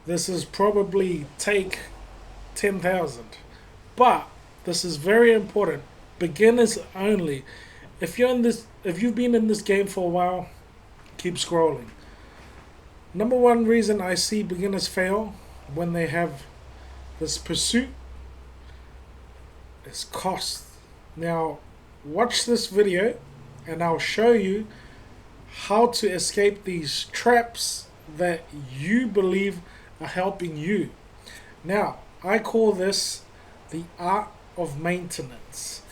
This is probably take 10,000. But this is very important. Beginners only. If you've been in this game for a while, keep scrolling. Number one reason I see beginners fail when they have this pursuit is cost. Now, watch this video and I'll show you how to escape these traps that you believe are helping you. Now, I call this the art of maintenance.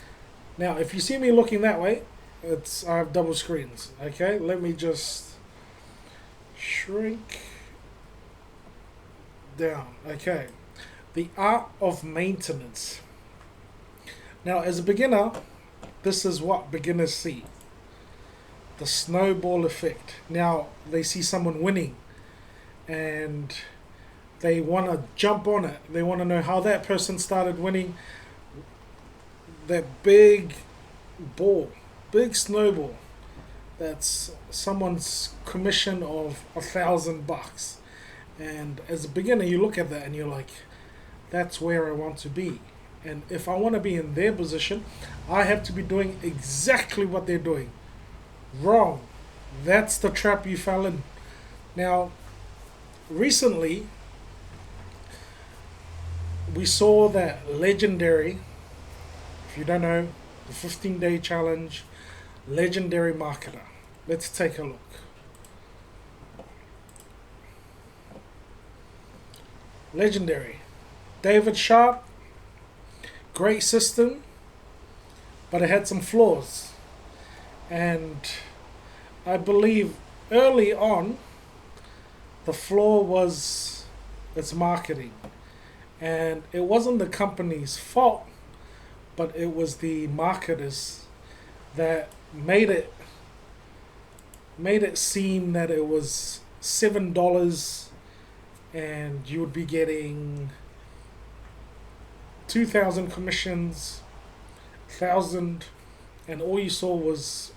Now, if you see me looking that way, I have double screens. Okay, let me just shrink down. Okay, the art of maintenance. Now, as a beginner, this is what beginners see: the snowball effect. Now, they see someone winning and they want to jump on it. They want to know how that person started winning. That big ball, big snowball, that's someone's commission of $1,000. And as a beginner, you look at that and you're like, that's where I want to be. And if I want to be in their position, I have to be doing exactly what they're doing. Wrong. That's the trap you fell in. Now, recently, we saw that legendary, if you don't know, the 15-day challenge, legendary marketer. Let's take a look. Legendary. David Sharp, great system, but it had some flaws. And I believe early on, the flaw was its marketing. And it wasn't the company's fault, but it was the marketers that made it seem that it was $7 and you would be getting 2,000 commissions, 1,000, and all you saw was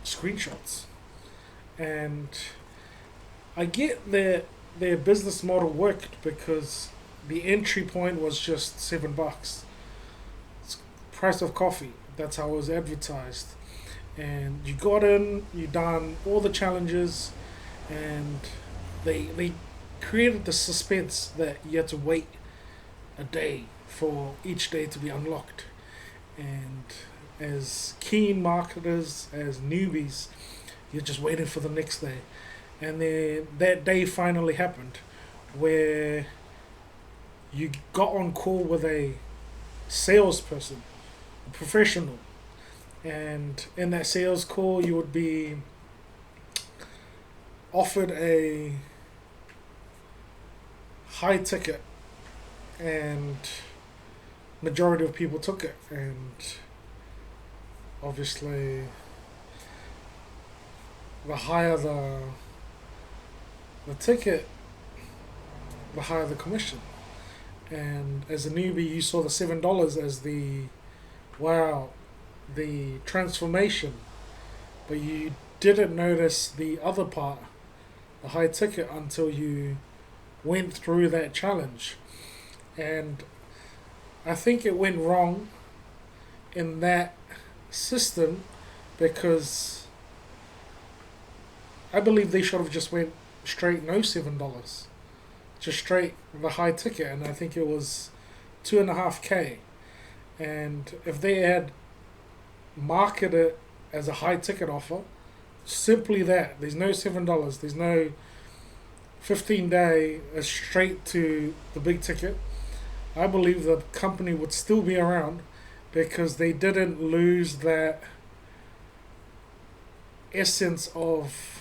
screenshots. And I get their business model worked because the entry point was just $7. It's price of coffee. That's how it was advertised. And you got in, you done all the challenges, and they created the suspense that you had to wait a day for each day to be unlocked. And as keen marketers, as newbies, you're just waiting for the next day. And then that day finally happened where you got on call with a salesperson, a professional. And in that sales call, you would be offered a high ticket, and majority of people took it. And obviously, the higher the ticket, the higher the commission. And as a newbie, you saw the $7 as the transformation, but you didn't notice the other part, the high ticket, until you went through that challenge. And I think it went wrong in that system because I believe they should have just went straight no $7, just straight the high ticket, and I think it was 2.5K. And if they had marketed it as a high ticket offer, simply that, there's no $7, there's no 15-day straight to the big ticket, I believe the company would still be around because they didn't lose that essence of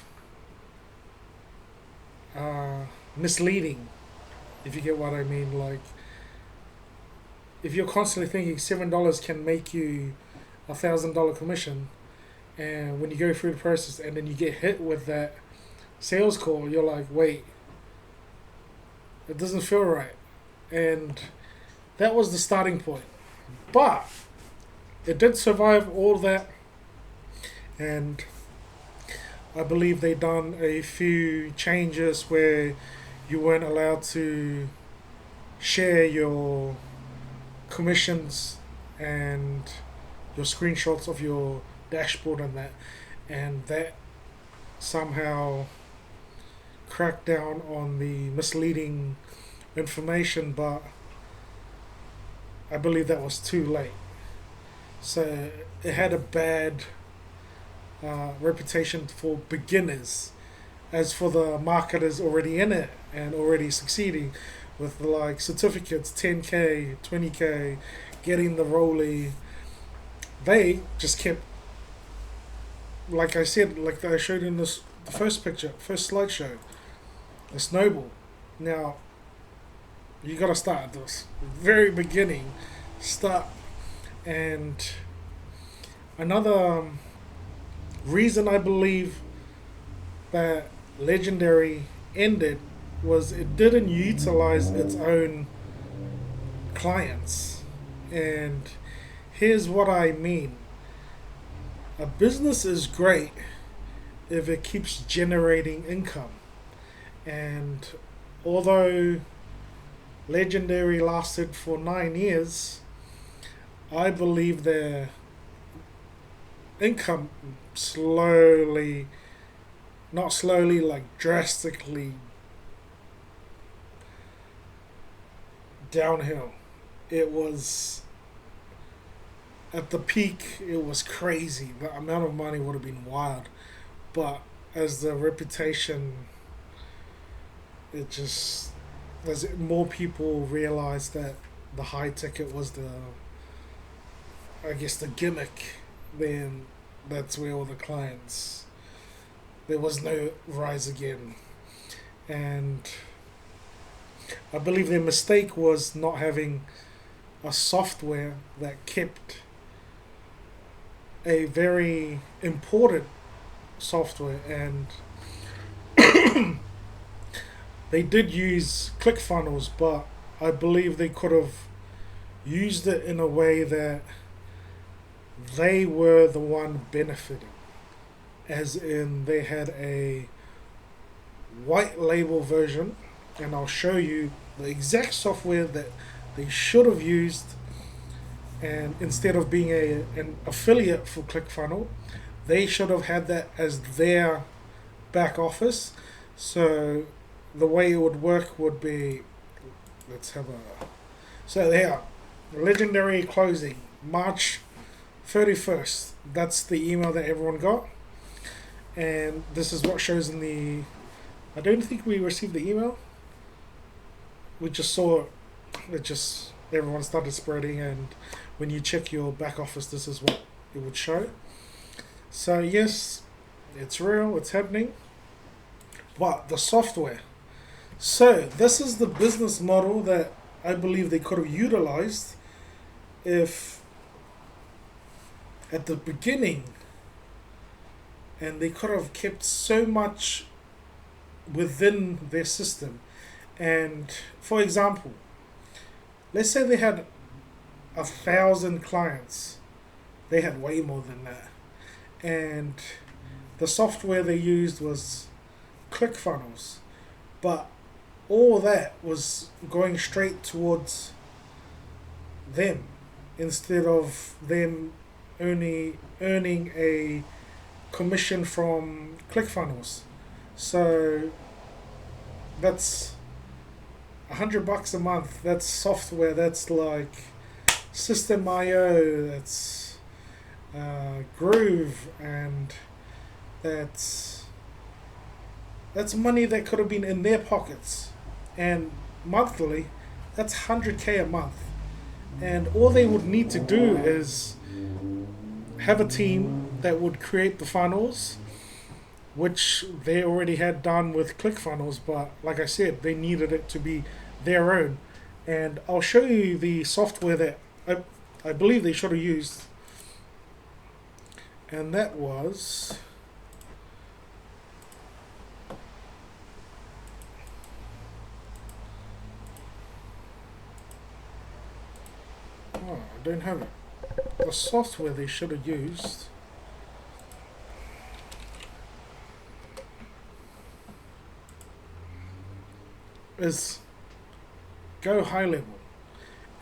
misleading, if you get what I mean. Like, if you're constantly thinking $7 can make you $1,000 commission, and when you go through the process and then you get hit with that sales call, you're like, wait, it doesn't feel right. And that was the starting point. But it did survive all that, and I believe they done a few changes where you weren't allowed to share your commissions and your screenshots of your dashboard and that somehow cracked down on the misleading information, but I believe that was too late. So it had a bad reputation for beginners. As for the marketers already in it and already succeeding with like certificates, 10K, 20K, getting the rollie, they just kept, like I said, like I showed in this the first picture, first slideshow, the snowball. Now you gotta start at this very beginning, start. And another reason I believe that Legendary ended was it didn't utilize its own clients. And here's what I mean: a business is great if it keeps generating income. And although Legendary lasted for 9 years, I believe their income slowly, not slowly, like drastically downhill. It was at the peak, it was crazy. The amount of money would have been wild. But as the reputation, it just, as more people realized that the high ticket was the, I guess, the gimmick, then that's where all the clients, there was no rise again. And I believe their mistake was not having a software that kept a very important software. And they did use ClickFunnels, but I believe they could have used it in a way that they were the one benefiting, as in they had a white label version, and I'll show you the exact software that they should have used. And instead of being an affiliate for ClickFunnels, they should have had that as their back office. So the way it would work would be, let's have a, so there, Legendary closing March 31st. That's the email that everyone got. And this is what shows in the, I don't think we received the email. We just saw it just, everyone started spreading, and when you check your back office, this is what it would show. So yes, it's real, it's happening. But the software. So this is the business model that I believe they could have utilized if at the beginning, and they could have kept so much within their system. And for example, let's say they had 1,000 clients. They had way more than that. And the software they used was ClickFunnels. But all that was going straight towards them instead of them only earning a commission from ClickFunnels. So that's $100 a month. That's software. That's like System.io. That's Groove, and that's money that could have been in their pockets. And monthly, that's 100K a month. And all they would need to do is have a team that would create the funnels, which they already had done with ClickFunnels, but like I said, they needed it to be their own. And I'll show you the software that I believe they should have used. And that was, oh, I don't have it. The software they should have used. is go high level.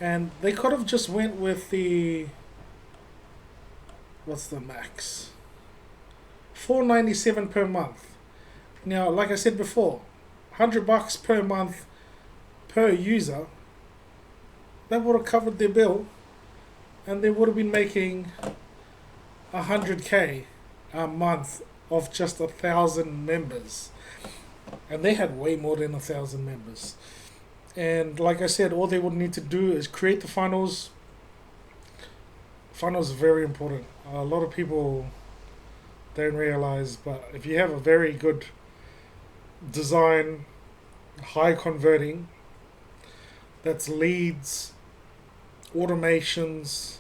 And they could have just went with the, what's the max? $4.97 per month. Now, like I said before, $100 per month per user, that would have covered their bill, and they would have been making 100K a month of just 1,000 members. And they had way more than 1,000 members. And like I said, all they would need to do is create the funnels. Funnels are very important. A lot of people don't realize, but if you have a very good design, high converting, that's leads, automations,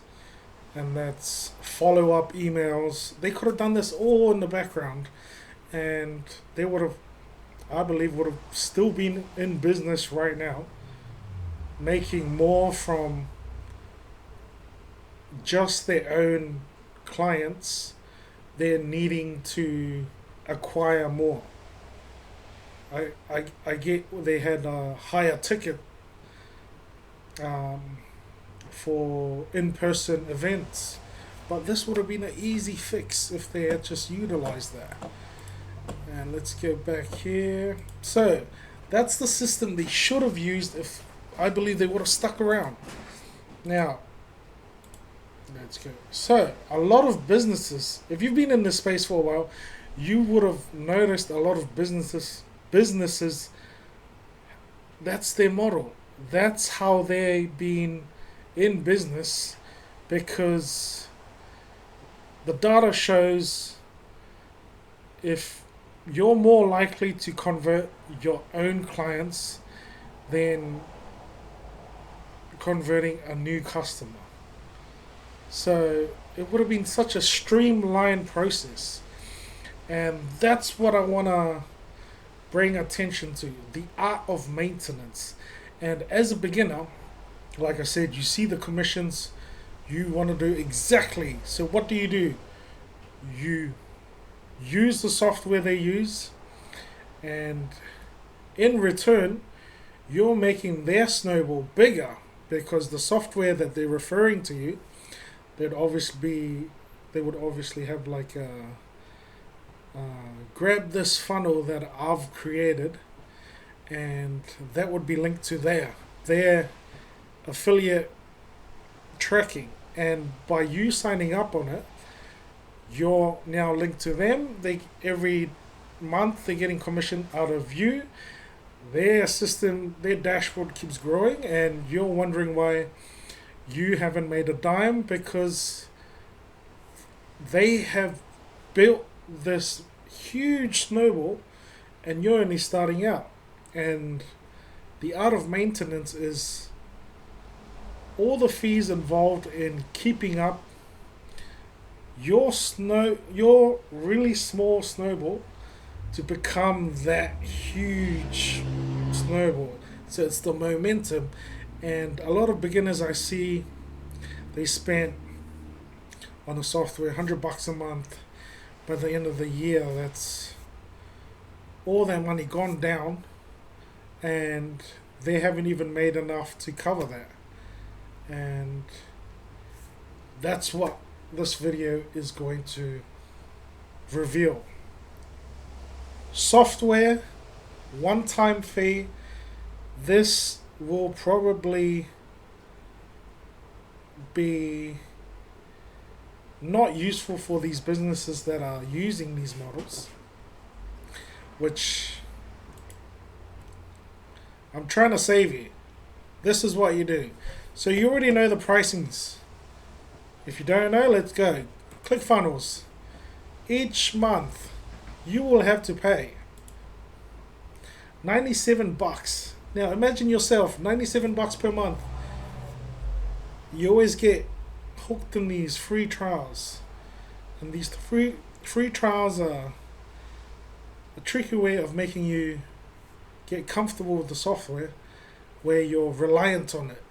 and that's follow-up emails, they could have done this all in the background, and they would have, I believe, would have still been in business right now, making more from just their own clients. They're needing to acquire more. I get they had a higher ticket for in-person events, but this would have been an easy fix if they had just utilized that. And let's go back here. So that's the system they should have used if I believe they would have stuck around. Now, let's go. So a lot of businesses, if you've been in this space for a while, you would have noticed a lot of businesses, that's their model. That's how they've been in business, because the data shows if you're more likely to convert your own clients than converting a new customer. So it would have been such a streamlined process. And that's what I want to bring attention to, the art of maintenance. And as a beginner, like I said, you see the commissions, you want to do exactly. So what do? You use the software they use, and in return, you're making their snowball bigger, because the software that they're referring to you, they would obviously have like a grab this funnel that I've created, and that would be linked to their affiliate tracking. And by you signing up on it, you're now linked to them. They every month they're getting commission out of you. Their system, their dashboard keeps growing, and you're wondering why you haven't made a dime, because they have built this huge snowball and you're only starting out. And the art of maintenance is all the fees involved in keeping up your really small snowball to become that huge snowball. So it's the momentum. And a lot of beginners I see, they spent on the software $100 a month. By the end of the year, that's all their money gone down, and they haven't even made enough to cover that. And that's what this video is going to reveal. Software, one-time fee. This will probably be not useful for these businesses that are using these models, which I'm trying to save you. This is what you do. So you already know the pricings. If you don't know, let's go. Click funnels. Each month you will have to pay $97. Now imagine yourself, $97 per month. You always get hooked in these free trials, and these free trials are a tricky way of making you get comfortable with the software, where you're reliant on it.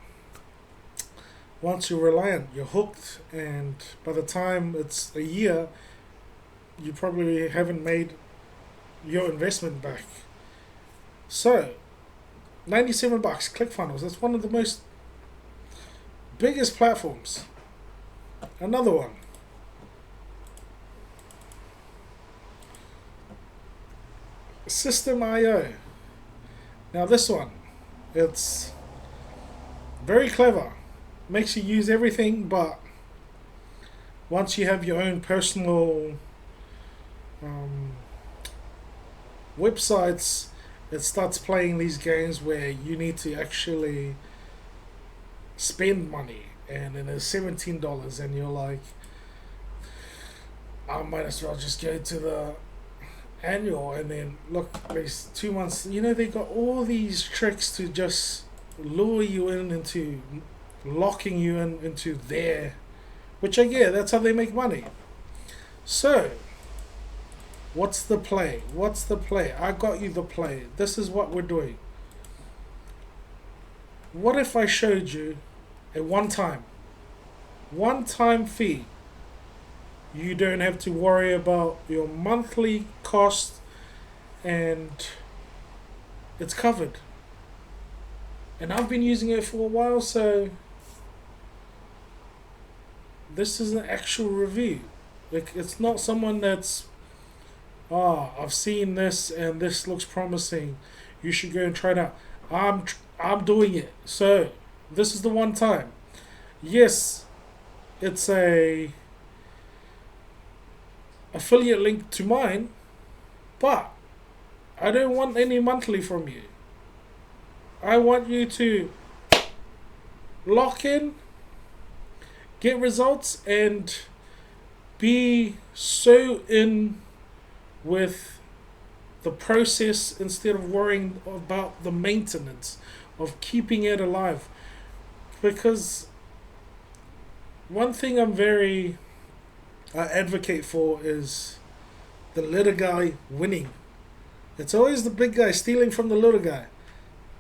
Once you're reliant, you're hooked, and by the time it's a year, you probably haven't made your investment back. So $97. ClickFunnels. That's one of the most biggest platforms. Another one. System.io. Now this one, it's very clever. Makes you use everything, but once you have your own personal websites, it starts playing these games where you need to actually spend money, and then it's $17, and you're like, I might as well just go to the annual, and then look, there's 2 months. You know, they got all these tricks to just lure you in into locking you in into their, which I get, that's how they make money. So what's the play? What's the play? I got you the play. This is what we're doing. What if I showed you a one-time fee? You don't have to worry about your monthly cost, and it's covered. And I've been using it for a while, so this is an actual review. Like, it's not someone that's, I've seen this and this looks promising, you should go and try it out. I'm doing it. So this is the one time. Yes, it's a affiliate link to mine, but I don't want any monthly from you. I want you to lock in, get results, and be so in with the process instead of worrying about the maintenance of keeping it alive. Because one thing I advocate for is the little guy winning. It's always the big guy stealing from the little guy.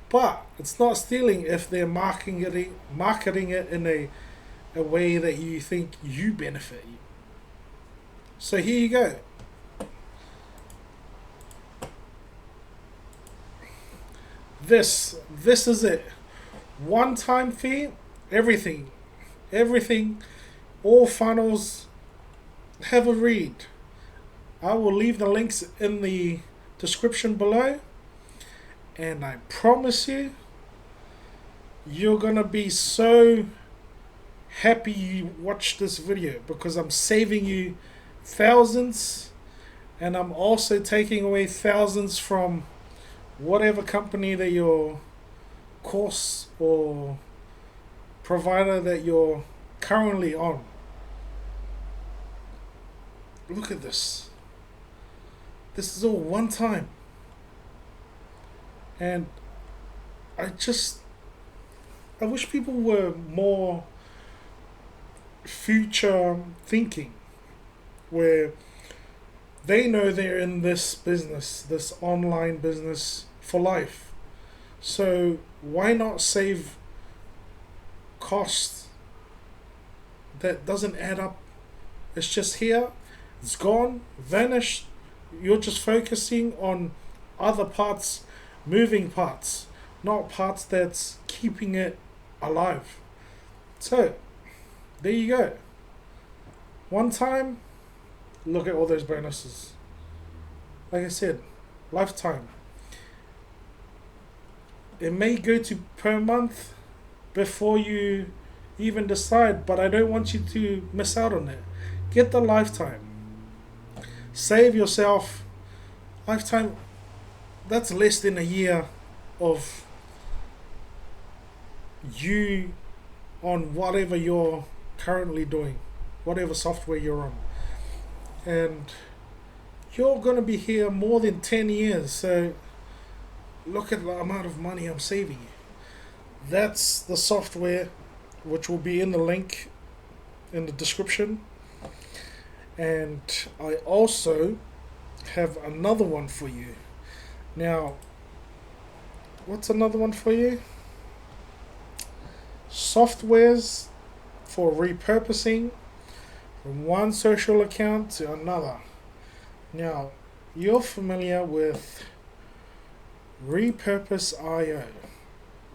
But it's not stealing if they're marketing it in a way that you think you benefit. So here you go. This is it. One-time fee, everything, all funnels. Have a read. I will leave the links in the description below, and I promise you're gonna be so happy you watched this video, because I'm saving you thousands, and I'm also taking away thousands from whatever company that your course or provider that you're currently on. Look at this. This is all one time. And I wish people were more future thinking, where they know they're in this business, this online business, for life. So why not save costs that doesn't add up? It's just here, it's gone, vanished. You're just focusing on other parts, moving parts, not parts that's keeping it alive. So there you go. One time, look at all those bonuses. Like I said, lifetime. It may go to per month before you even decide, but I don't want you to miss out on it. Get the lifetime. Save yourself. Lifetime, that's less than a year of you on whatever you're currently doing, whatever software you're on. And you're going to be here more than 10 years, so look at the amount of money I'm saving you. That's the software, which will be in the link in the description. And I also have another one for you. Now, what's another one for you? Softwares for repurposing from one social account to another. Now, you're familiar with Repurpose.io.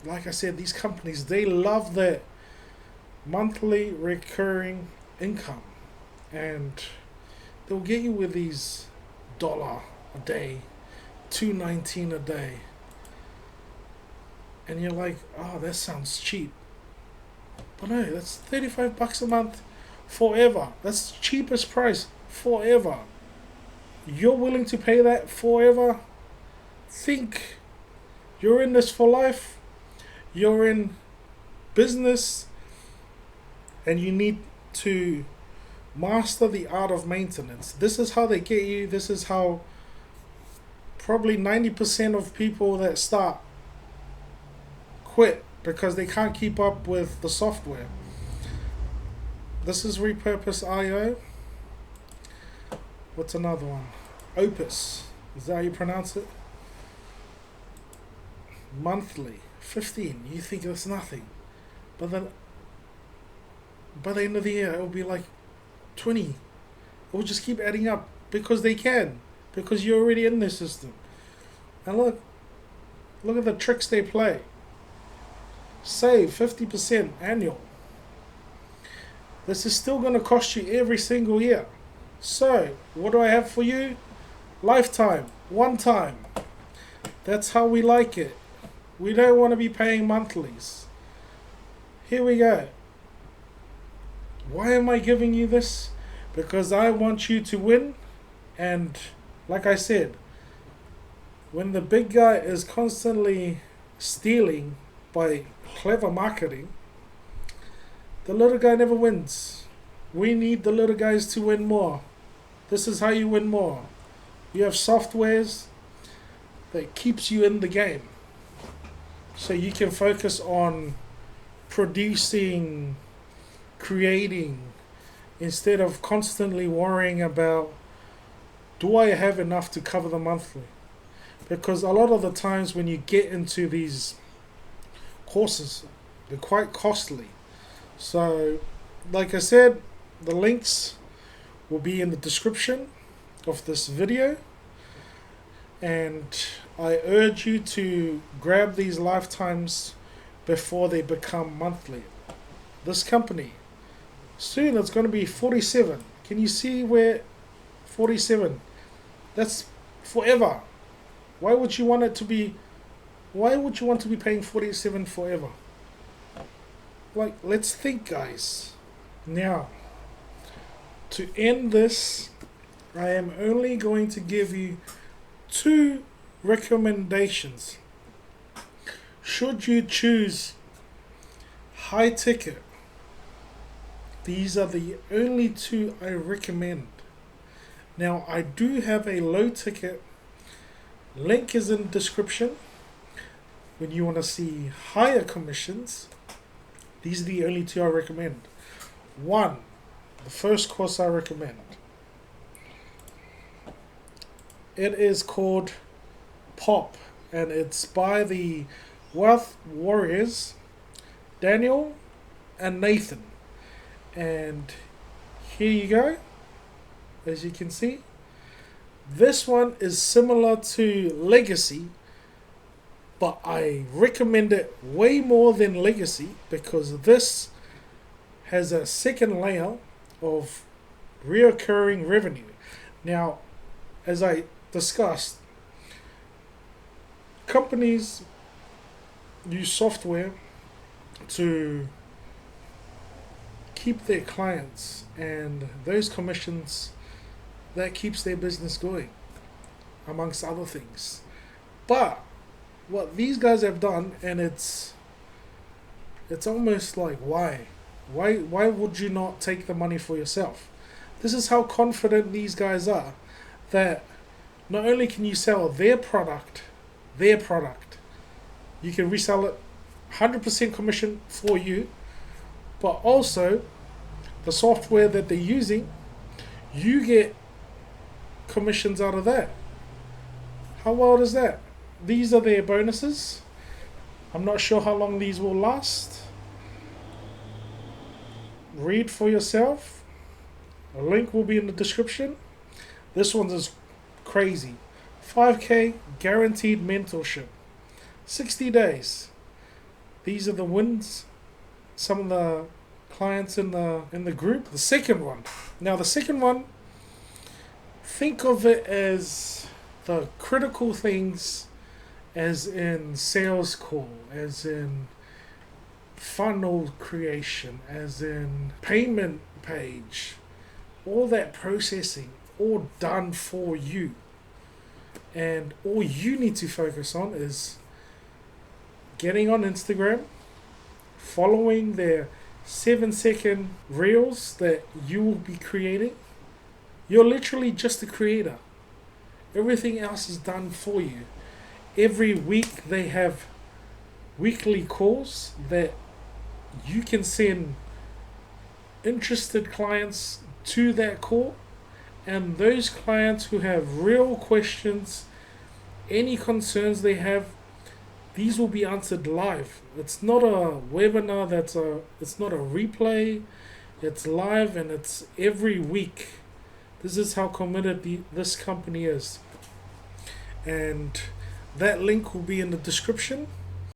like I said, these companies, they love that monthly recurring income, and they'll get you with these dollar a day, 2.19 a day, and you're like, oh, that sounds cheap. But no, that's $35 a month forever. That's the cheapest price forever. You're willing to pay that forever? Think, you're in this for life. You're in business, and you need to master the art of maintenance. This is how they get you. This is how probably 90% of people that start quit, because they can't keep up with the software. This is Repurpose.io. What's another one? Opus. Is that how you pronounce it? Monthly. 15. You think it's nothing. But then by the end of the year, it will be like 20. It will just keep adding up because they can. Because you're already in their system. And look at the tricks they play. Save 50% annual. This is still going to cost you every single year. So, what do I have for you? Lifetime. One time. That's how we like it. We don't want to be paying monthlies. Here we go. Why am I giving you this? Because I want you to win. And like I said, when the big guy is constantly stealing by clever marketing, the little guy never wins. We need the little guys to win more. This is how you win more. You have softwares that keeps you in the game. So you can focus on producing, creating, instead of constantly worrying about, do I have enough to cover the monthly? Because a lot of the times when you get into these courses, they're quite costly. So, like I said, the links will be in the description of this video. And I urge you to grab these lifetimes before they become monthly. This company, soon it's going to be 47. Can you see where 47? That's forever. Why would you want to be paying 47 forever? Like, let's think, guys. Now, to end this, I am only going to give you 2 recommendations. Should you choose high ticket, these are the only 2 I recommend. Now, I do have a low ticket. Link is in the description. When you want to see higher commissions, these are the only 2 I recommend. 1, the first course I recommend. It is called Pop, and it's by the Wealth Warriors, Daniel and Nathan. And here you go. As you can see, this one is similar to Legacy, but I recommend it way more than Legacy because this has a second layer of reoccurring revenue. Now, as I discussed, companies use software to keep their clients, and those commissions, that keeps their business going, amongst other things. But what these guys have done, and it's almost like, why would you not take the money for yourself? This is how confident these guys are, that not only can you sell their product, you can resell it 100% commission for you, but also the software that they're using, you get commissions out of that. How wild is that? These are their bonuses. I'm not sure how long these will last. Read for yourself. A link will be in the description. This one is crazy. 5K guaranteed mentorship. 60 days. These are the wins. Some of the clients in the group. The second one. Now the second one, think of it as the critical things, as in sales call, as in funnel creation, as in payment page, all that processing, all done for you. And all you need to focus on is getting on Instagram, following their 7-second reels that you will be creating. You're literally just a creator. Everything else is done for you. Every week they have weekly calls that you can send interested clients to that call, and those clients who have real questions, any concerns they have, these will be answered live. It's not a webinar, it's not a replay, it's live, and it's every week. This is how committed this company is. And that link will be in the description.